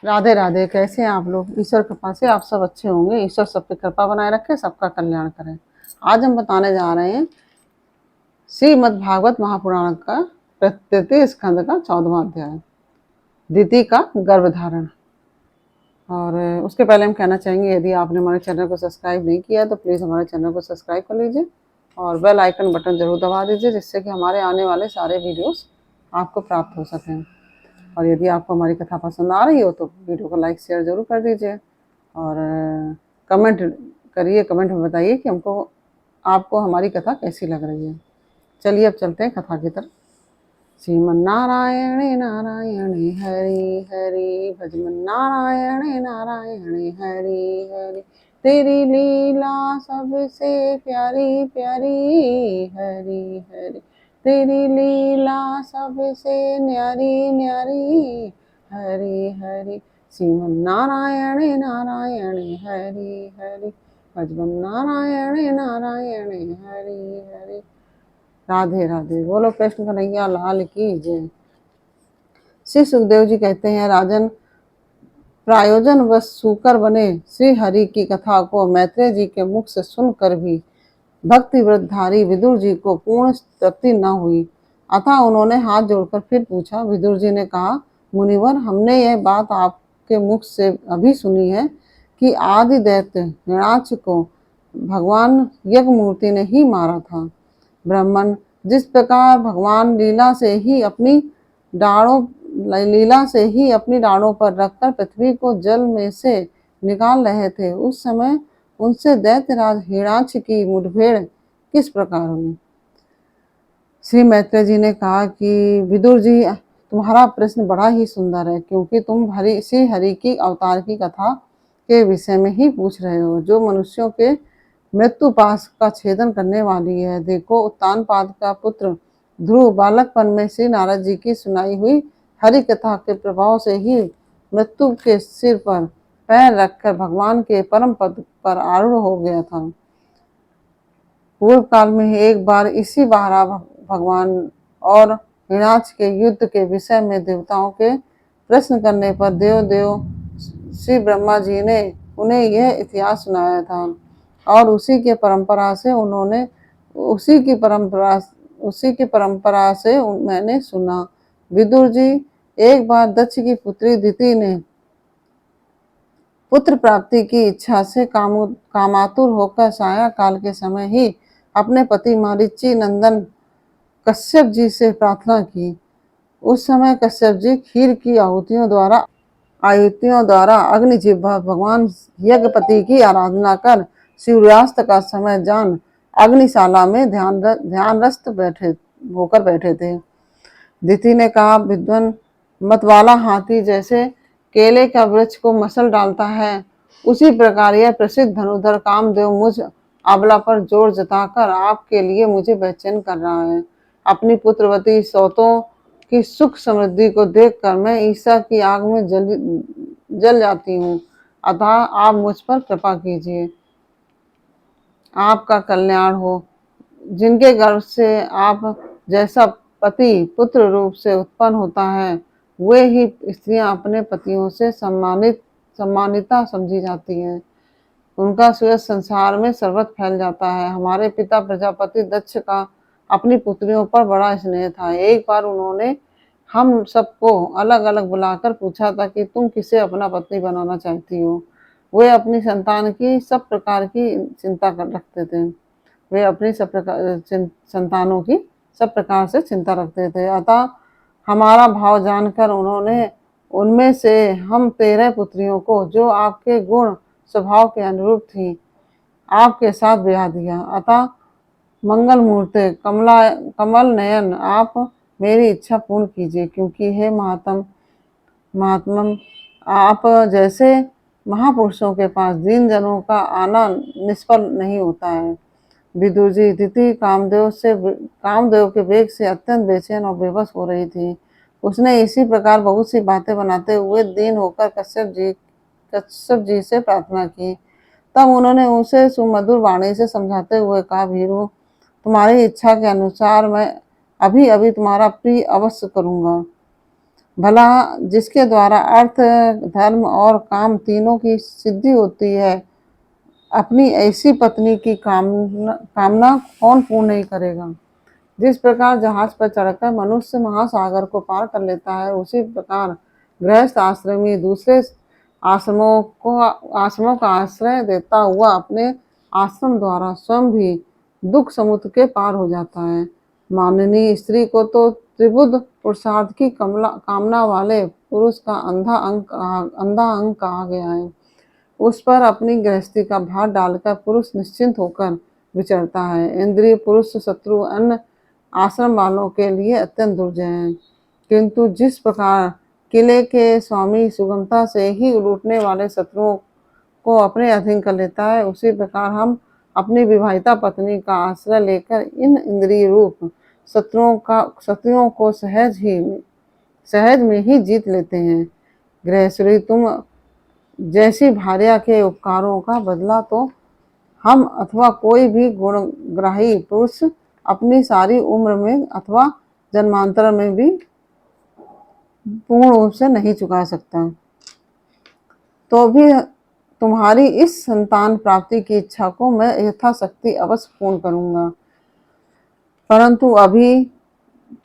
राधे राधे। कैसे हैं आप लोग? ईश्वर कृपा से आप सब अच्छे होंगे। ईश्वर सब पे कृपा बनाए रखे, सबका कल्याण करें। आज हम बताने जा रहे हैं श्रीमद् भागवत महापुराण का तृतीय स्कंद का 14वां अध्याय, दिति का गर्भधारण। और उसके पहले हम कहना चाहेंगे, यदि आपने हमारे चैनल को सब्सक्राइब नहीं किया तो प्लीज़ हमारे चैनल को सब्सक्राइब कर लीजिए और बेल आइकन बटन जरूर दबा दीजिए, जिससे कि हमारे आने वाले सारे वीडियोस आपको प्राप्त हो सकें। और यदि आपको हमारी कथा पसंद आ रही हो तो वीडियो को लाइक शेयर ज़रूर कर दीजिए और कमेंट करिए, कमेंट में बताइए कि आपको हमारी कथा कैसी लग रही है। चलिए अब चलते हैं कथा की तरफ। श्रीमन्नारायण नारायण हरि हरि, भजमन्नारायण नारायण हरि हरि। तेरी लीला सबसे प्यारी प्यारी हरि हरि, तेरी लीला सबसे न्यारी न्यारी हरि हरि। श्रीमन्नारायण नारायण हरि हरि, भजमन्नारायण नारायण हरि हरि। राधे राधे। बोलो कृष्ण कन्हैया लाल की जय। श्री सुखदेव जी कहते हैं, राजन, प्रायोजन व सूकर बने श्री हरि की कथा को मैत्रेय जी के मुख से सुनकर भी भक्ति व्रतधारी विदुर जी को पूर्ण तृप्ति न हुई। अतः उन्होंने हाथ जोड़कर फिर पूछा। विदुर जी ने कहा, मुनिवर, हमने यह बात आपके मुख से अभी सुनी है कि आदि दैत्य हिरण्याक्ष को भगवान यज्ञमूर्ति ने ही मारा था। ब्राह्मण, जिस प्रकार भगवान लीला से ही अपनी डालों पर रखकर पृथ्वी को जल में से निकाल रहे थे, उस समय उनसे दैत्यराज हिरण्याक्ष की मुठभेड़ किस प्रकार हुई? श्री मैत्रेय जी ने कहा कि विदुर जी, तुम्हारा प्रश्न बड़ा ही सुंदर है, क्योंकि तुम श्री हरि की अवतार की कथा के विषय में ही पूछ रहे हो, जो मनुष्यों के मृत्युपाश का छेदन करने वाली है। देखो, उत्तानपाद का पुत्र ध्रुव बालकपन में श्री नारद जी की सुनाई हुई हरि कथा के प्रभाव से ही मृत्यु के सिर पर पैर रखकर भगवान के परम पद पर आरूढ़ हो गया था। पूर्व काल में एक बार इसी बहारा भगवान और हिरण्याक्ष के युद्ध के विषय में देवताओं के प्रश्न करने पर देव श्री ब्रह्मा जी ने उन्हें यह इतिहास सुनाया था और उसी की परंपरा से मैंने सुना। विदुर जी, एक बार दक्ष की पुत्री दिति ने पुत्र प्राप्ति की इच्छा से कामातुर होकर साया काल के समय ही अपने पति मरीचि नंदन कश्यप जी से प्रार्थना की। उस समय कश्यप जी खीर की आहुतियों द्वारा अग्निजिह्वा भगवान यज्ञपति की आराधना कर सूर्यास्त का समय जान अग्निशाला में ध्यानस्थ होकर बैठे थे। दिति ने कहा, विद्वान, मतवाला हाथी जैसे केले का वृक्ष को मसल डालता है, उसी प्रकार यह प्रसिद्ध धनुधर कामदेव मुझ अबला पर जोर जताकर आपके लिए मुझे बेचैन कर रहा है। अपनी पुत्रवती सौतों की सुख समृद्धि को देखकर मैं ईर्ष्या की आग में जल जाती हूँ। अतः आप मुझ पर कृपा कीजिए, आपका कल्याण हो। जिनके गर्भ से आप जैसा पति पुत्र रूप से उत्पन्न होता है, वे ही स्त्रियां अपने पतियों से सम्मानिता समझी जाती हैं। उनका सूरज संसार में सर्वत्र फैल जाता है। हमारे पिता प्रजापति दक्ष का अपनी पुत्रियों पर बड़ा स्नेह था। एक बार उन्होंने हम सबको अलग अलग बुलाकर पूछा था कि तुम किसे अपना पत्नी बनाना चाहती हो। वे अपनी संतान की सब प्रकार की चिंता रखते थे। वे अपनी संतानों की सब प्रकार से चिंता रखते थे। अतः हमारा भाव जानकर उन्होंने उनमें से हम 13 पुत्रियों को, जो आपके गुण स्वभाव के अनुरूप थी, आपके साथ ब्याह दिया। अतः मंगल मूर्ते कमल नयन, आप मेरी इच्छा पूर्ण कीजिए, क्योंकि हे महात्म, आप जैसे महापुरुषों के पास दीन जनों का आना निष्फल नहीं होता है। विदुर जी, दिति कामदेव के वेग से अत्यंत बेचैन और बेबस हो रही थी। उसने इसी प्रकार बहुत सी बातें बनाते हुए दीन होकर कश्यप जी से प्रार्थना की। तब उन्होंने उसे सुमधुर वाणी से समझाते हुए कहा, भीरू, तुम्हारी इच्छा के अनुसार मैं अभी अभी तुम्हारा प्रिय अवश्य करूंगा। भला जिसके द्वारा अर्थ, धर्म और काम तीनों की सिद्धि होती है, अपनी ऐसी पत्नी की कामना कौन पूर्ण नहीं करेगा। जिस प्रकार जहाज पर चढ़कर मनुष्य महासागर को पार कर लेता है, उसी प्रकार गृहस्थ आश्रमी दूसरे आश्रमों का आश्रय देता हुआ अपने आश्रम द्वारा स्वयं भी दुख समुद्र के पार हो जाता है। माननीय स्त्री को तो त्रिबुध पुरुषार्थ की कामना वाले पुरुष का अंधा अंग कहा गया है। उस पर अपनी गृहस्थी का भार डालकर पुरुष निश्चिंत होकर विचरता है। इंद्रिय पुरुष शत्रु अन्य आश्रम वालों के लिए अत्यंत दुर्जय है। किंतु जिस प्रकार किले के स्वामी सुगमता से ही लूटने वाले शत्रुओं को अपने अधीन कर लेता है, उसी प्रकार हम अपनी विवाहिता पत्नी का आश्रय लेकर इन इंद्रिय रूप शत्रुओं को सहज में ही जीत लेते हैं। गृहस्त्री, तुम जैसी भार्या के उपकारों का बदला तो हम अथवा कोई भी गुणग्राही पुरुष अपनी सारी उम्र में अथवा जन्मांतर में भी पूर्ण रूप से नहीं चुका सकता। तो भी तुम्हारी इस संतान प्राप्ति की इच्छा को मैं यथाशक्ति अवश्य पूर्ण करूंगा, परंतु अभी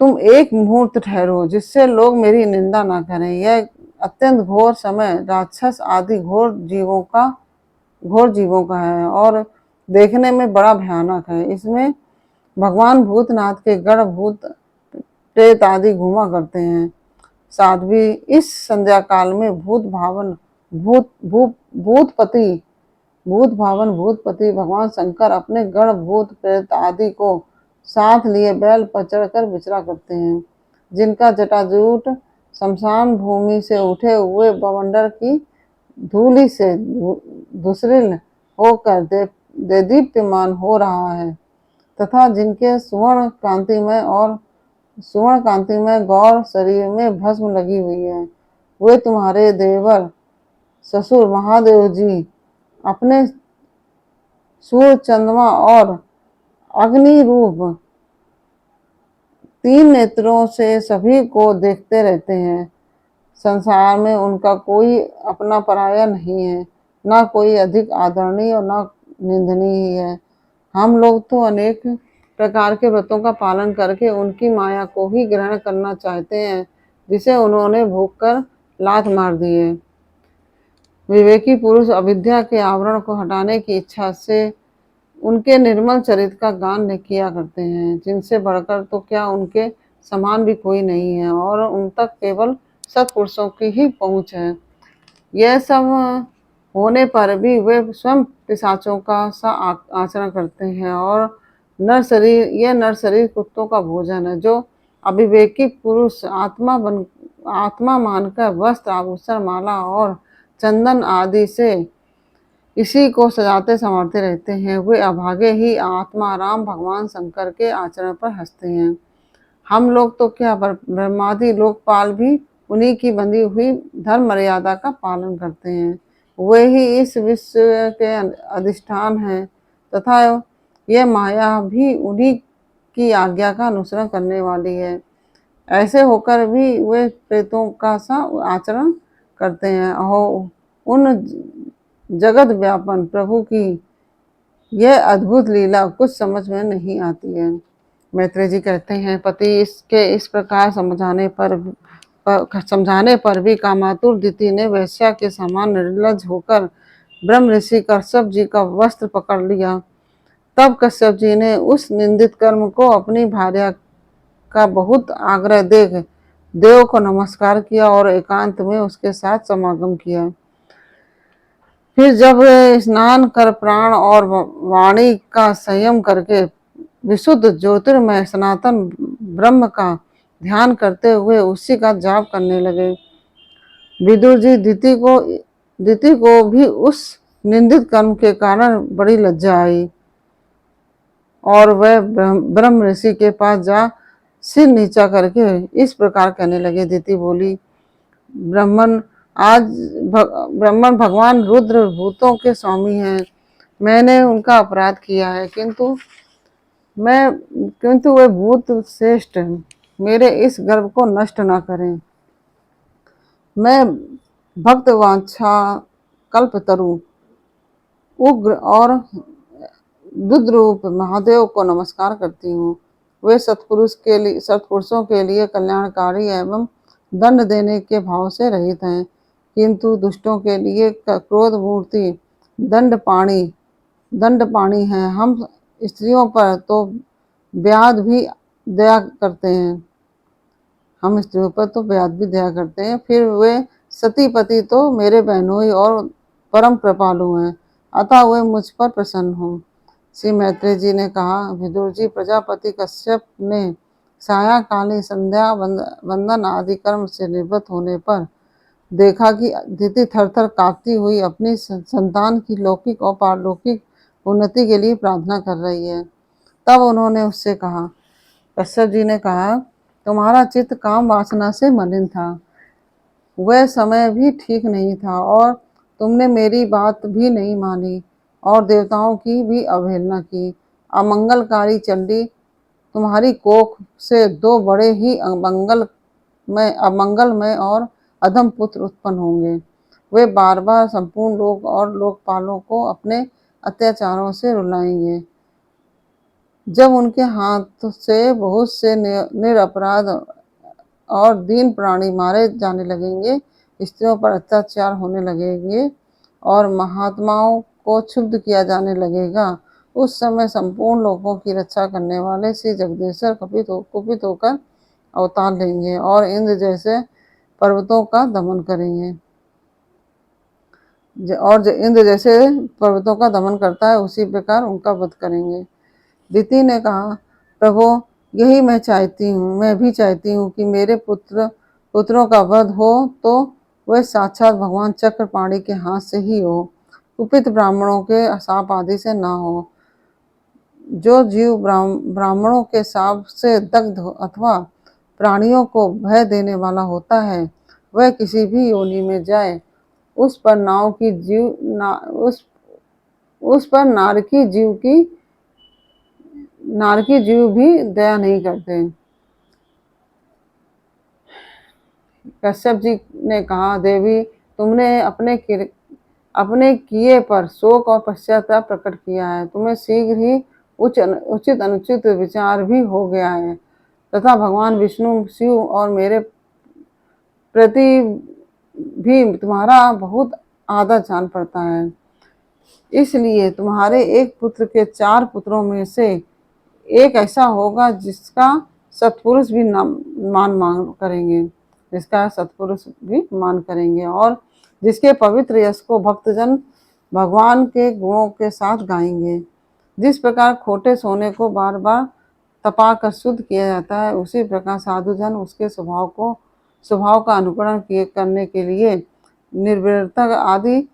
तुम एक मुहूर्त ठहरो, जिससे लोग मेरी निंदा ना करें। यह अत्यंत घोर समय राक्षस आदि घोर जीवों का है और देखने में बड़ा भयानक है। इसमें भगवान भूतनाथ के गण भूत प्रेत आदि घूमा करते हैं। साध्वी, इस संध्या काल में भूतपति भगवान शंकर अपने गण भूत प्रेत आदि को साथ लिए बैल पर चढ़कर विचरा करते हैं, जिनका जटाजूट शमशान भूमि से उठे हुए बवंडर की धूलि से धूसरित होकर देदीप्यमान हो रहा है, तथा जिनके सुवर्ण कांतिमय गौर शरीर में भस्म लगी हुई है। वे तुम्हारे देवर ससुर महादेव जी अपने सूर्य, चंद्रमा और अग्नि रूप 3 नेत्रों से सभी को देखते रहते हैं। संसार में उनका कोई अपना पराया नहीं है, ना कोई अधिक आदरणीय और ना निंदनीय है। हम लोग तो अनेक प्रकार के व्रतों का पालन करके उनकी माया को ही ग्रहण करना चाहते हैं, जिसे उन्होंने भोग कर लात मार दी है। विवेकी पुरुष अविद्या के आवरण को हटाने की इच्छा से उनके निर्मल चरित्र का गान किया करते हैं, जिनसे बढ़कर तो क्या उनके समान भी कोई नहीं है और उन तक केवल सत्पुरुषों की ही पहुंच है। यह सब होने पर भी वे स्वयं पिशाचों का सा आचरण करते हैं और नर शरीर कुत्तों का भोजन है। जो अविवेकी पुरुष आत्मा मानकर वस्त्र, आभूषण, माला और चंदन आदि से इसी को सजाते संवारते रहते हैं, वे अभागे ही आत्माराम भगवान शंकर के आचरण पर हंसते हैं। हम लोग तो क्या, ब्रह्मादि लोकपाल भी उन्हीं की बंधी हुई धर्म मर्यादा का पालन करते हैं। वे ही इस विश्व के अधिष्ठान हैं तथा यह माया भी उन्हीं की आज्ञा का अनुसरण करने वाली है। ऐसे होकर भी वे प्रेतों का सा आचरण करते हैं और उन जगत व्यापन प्रभु की यह अद्भुत लीला कुछ समझ में नहीं आती है। मैत्रेय जी कहते हैं, पति इसके इस प्रकार समझाने पर भी कामातुर दिति ने वैश्या के समान निर्लज होकर ब्रह्म ऋषि कश्यप जी का वस्त्र पकड़ लिया। तब कश्यप जी ने उस निंदित कर्म को अपनी भार्या का बहुत आग्रह देख देव को नमस्कार किया और एकांत में उसके साथ समागम किया। फिर जब स्नान कर प्राण और वाणी का संयम करके विशुद्ध ज्योतिर्मय सनातन ब्रह्म का ध्यान करते हुए उसी का जाप करने लगे। विदुर जी दिति को भी उस निंदित कर्म के कारण बड़ी लज्जा आई और वह ब्रह्म ऋषि के पास जा सिर नीचा करके इस प्रकार कहने लगे। दिति बोली, ब्रह्मन भगवान रुद्र भूतों के स्वामी हैं। मैंने उनका अपराध किया है, किंतु वे भूत श्रेष्ठ मेरे इस गर्व को नष्ट न करें। मैं भक्त वांछा कल्पतरु उग्र और रुद्ररूप महादेव को नमस्कार करती हूँ। वे सत्पुरुषों के लिए कल्याणकारी एवं दंड देने के भाव से रहित हैं, किंतु दुष्टों के लिए क्रोध मूर्ति दंड पाणी है। हम स्त्रियों पर तो ब्याद भी दया करते हैं फिर वे सतीपति तो मेरे बहनोई और परम कृपालु हैं, अतः वे मुझ पर प्रसन्न हो। श्री मैत्रेय जी ने कहा, विदुर जी, प्रजापति कश्यप ने सायंकालीन संध्या वंदन आदि कर्म से निवृत्त होने पर देखा कि अदिति थर-थर कांपती हुई अपनी संतान की लौकिक और पारलौकिक उन्नति के लिए प्रार्थना कर रही है। तब उन्होंने उससे कहा, कश्यप जी ने कहा, तुम्हारा चित्त काम वासना से मलिन था, वह समय भी ठीक नहीं था और तुमने मेरी बात भी नहीं मानी और देवताओं की भी अवहेलना की। अमंगलकारी चंडी तुम्हारी कोख से दो बड़े ही अमंगलमय और अधम पुत्र उत्पन्न होंगे। वे बार बार संपूर्ण लोक और लोकपालों को अपने अत्याचारों से रुलाएंगे। जब उनके हाथ से बहुत से निरपराध और दीन प्राणी मारे जाने लगेंगे, स्त्रियों पर अत्याचार होने लगेंगे और महात्माओं को क्षुब्ध किया जाने लगेगा, उस समय संपूर्ण लोगों की रक्षा करने वाले श्री जगदीश्वर कुपित होकर अवतार लेंगे और इंद्र जैसे पर्वतों का दमन करेंगे। और इंद्र जैसे पर्वतों का दमन करता है, उसी प्रकार उनका वध करेंगे। दिति ने कहा, प्रभो, यही मैं भी चाहती हूँ कि मेरे पुत्रों का वध हो तो वह साक्षात भगवान चक्रपाणी के हाथ से ही हो, कुपित ब्राह्मणों के शाप आदि से ना हो। जो जीव ब्राह्मणों के शाप से दग्ध अथवा प्राणियों को भय देने वाला होता है, वह किसी भी योनि में जाए, उस पर नारकी जीव भी दया नहीं करते। कश्यप जी ने कहा, देवी, तुमने अपने किए पर शोक और पश्चाताप प्रकट किया है। तुम्हें शीघ्र ही उचित अनुचित विचार भी हो गया है तथा भगवान विष्णु, शिव और मेरे प्रति भी तुम्हारा बहुत आदर जान पड़ता है। इसलिए तुम्हारे एक पुत्र के 4 पुत्रों में से एक ऐसा होगा जिसका सत्पुरुष भी मान करेंगे और जिसके पवित्र यश को भक्तजन भगवान के गुणों के साथ गाएंगे। जिस प्रकार खोटे सोने को बार बार तपा कर शुद्ध किया जाता है, उसी प्रकार साधुजन उसके स्वभाव का अनुकरण करने के लिए निर्विरतक आदि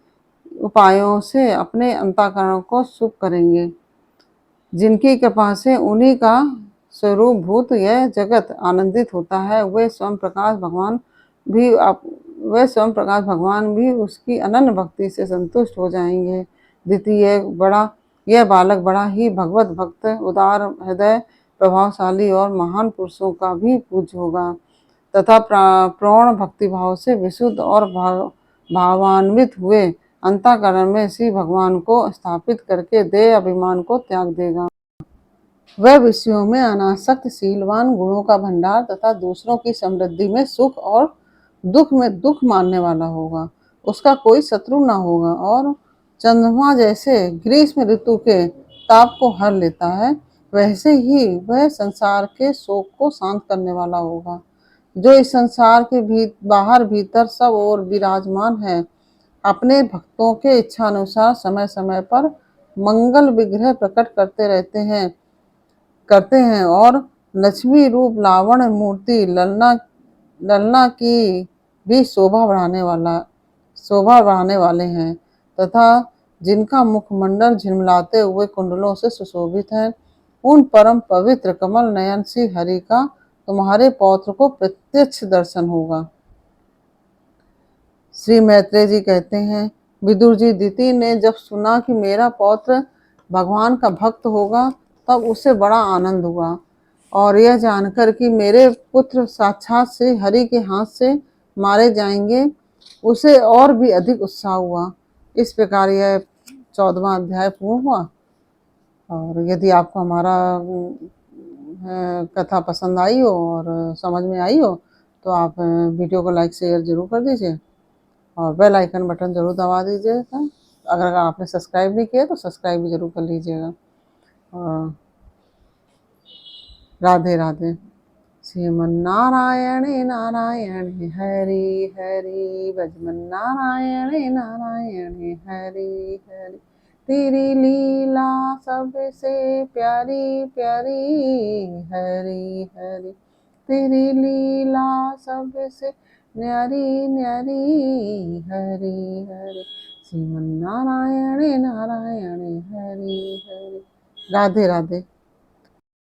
उपायों से अपने अंतःकरण को शुभ करेंगे। जिनकी कृपा से उन्हीं का स्वरूप भूत यह जगत आनंदित होता है, वे स्वयं प्रकाश भगवान भी उसकी अनन्य भक्ति से संतुष्ट हो जाएंगे। द्वितीय, यह बालक बड़ा ही भगवत भक्त, उदार हृदय, प्रभावशाली और महान पुरुषों का भी पूज्य होगा तथा प्रौढ़ भक्तिभाव से विशुद्ध और भावान्वित हुए अंतःकरण में श्री भगवान को स्थापित करके देह अभिमान को त्याग देगा। वह विषयों में अनासक्त, शीलवान, गुणों का भंडार तथा दूसरों की समृद्धि में सुख और दुख में दुख मानने वाला होगा। उसका कोई शत्रु न होगा और चंद्रमा जैसे ग्रीष्म ऋतु के ताप को हर लेता है, वैसे ही वह संसार के शोक को शांत करने वाला होगा। जो इस संसार के बाहर भीतर सब ओर विराजमान है, अपने भक्तों के इच्छा अनुसार समय समय पर मंगल विग्रह प्रकट करते हैं और लक्ष्मी रूप लावण्य मूर्ति ललना की भी शोभा बढ़ाने वाले हैं तथा जिनका मुखमंडल झिलमिलाते हुए कुंडलों से सुशोभित है, उन परम पवित्र कमल नयन श्री हरि का तुम्हारे पौत्र को प्रत्यक्ष दर्शन होगा। श्री मैत्रेय जी कहते हैं, विदुर जी, दिति ने जब सुना कि मेरा पौत्र भगवान का भक्त होगा, तब उसे बड़ा आनंद हुआ और यह जानकर कि मेरे पुत्र साक्षात श्री हरि के हाथ से मारे जाएंगे, उसे और भी अधिक उत्साह हुआ। इस प्रकार यह 14वां अध्याय पूर्ण हुआ। और यदि आपको हमारा कथा पसंद आई हो और समझ में आई हो तो आप वीडियो को लाइक शेयर जरूर कर दीजिए और बेल आइकन बटन जरूर दबा दीजिएगा। अगर आपने सब्सक्राइब नहीं किया तो सब्सक्राइब भी जरूर कर लीजिएगा। और राधे राधे। श्रीमन नारायण नारायण हरि हरि, भजमन नारायण नारायण हरि हरि। तेरी लीला सबसे प्यारी प्यारी हरि हरि, तेरी लीला सबसे न्यारी न्यारी हरि हरि। श्रीमन नारायण नारायण हरि हरि। राधे राधे।